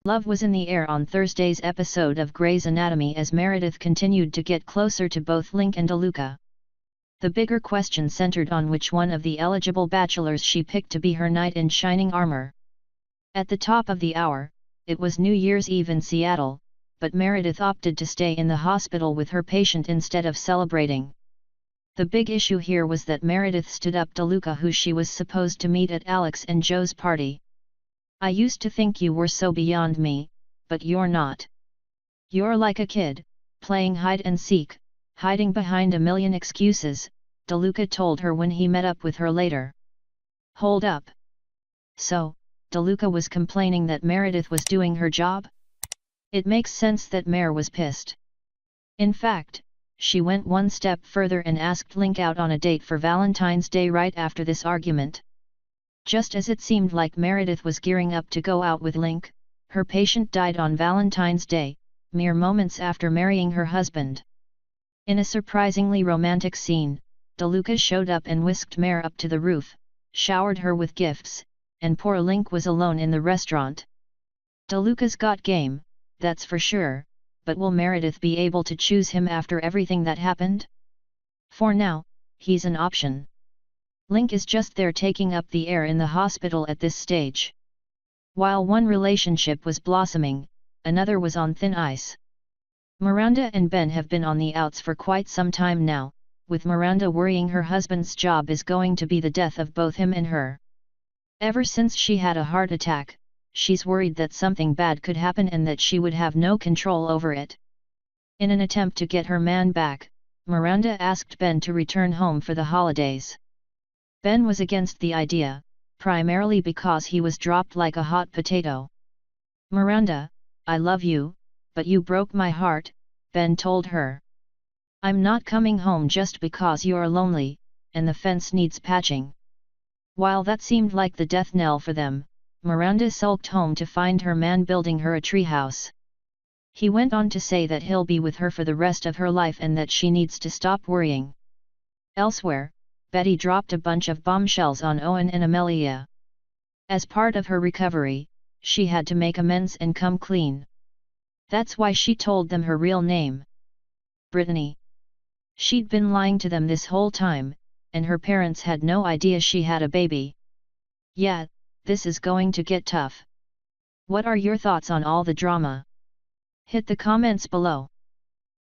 Love was in the air on Thursday's episode of Grey's Anatomy as Meredith continued to get closer to both Link and DeLuca. The bigger question centered on which one of the eligible bachelors she picked to be her knight in shining armor. At the top of the hour, it was New Year's Eve in Seattle, but Meredith opted to stay in the hospital with her patient instead of celebrating. The big issue here was that Meredith stood up DeLuca, who she was supposed to meet at Alex and Joe's party. "I used to think you were so beyond me, but you're not. You're like a kid, playing hide and seek, hiding behind a million excuses," DeLuca told her when he met up with her later. Hold up. So, DeLuca was complaining that Meredith was doing her job? It makes sense that Mer was pissed. In fact, she went one step further and asked Link out on a date for Valentine's Day right after this argument. Just as it seemed like Meredith was gearing up to go out with Link, her patient died on Valentine's Day, mere moments after marrying her husband. In a surprisingly romantic scene, DeLuca showed up and whisked Mer up to the roof, showered her with gifts, and poor Link was alone in the restaurant. DeLuca's got game, that's for sure, but will Meredith be able to choose him after everything that happened? For now, he's an option. Link is just there taking up the air in the hospital at this stage. While one relationship was blossoming, another was on thin ice. Miranda and Ben have been on the outs for quite some time now, with Miranda worrying her husband's job is going to be the death of both him and her. Ever since she had a heart attack, she's worried that something bad could happen and that she would have no control over it. In an attempt to get her man back, Miranda asked Ben to return home for the holidays. Ben was against the idea, primarily because he was dropped like a hot potato. "Miranda, I love you, but you broke my heart," Ben told her. "I'm not coming home just because you're lonely, and the fence needs patching." While that seemed like the death knell for them, Miranda sulked home to find her man building her a treehouse. He went on to say that he'll be with her for the rest of her life and that she needs to stop worrying. Elsewhere, Betty dropped a bunch of bombshells on Owen and Amelia. As part of her recovery, she had to make amends and come clean. That's why she told them her real name. Brittany. She'd been lying to them this whole time, and her parents had no idea she had a baby. Yeah, this is going to get tough. What are your thoughts on all the drama? Hit the comments below.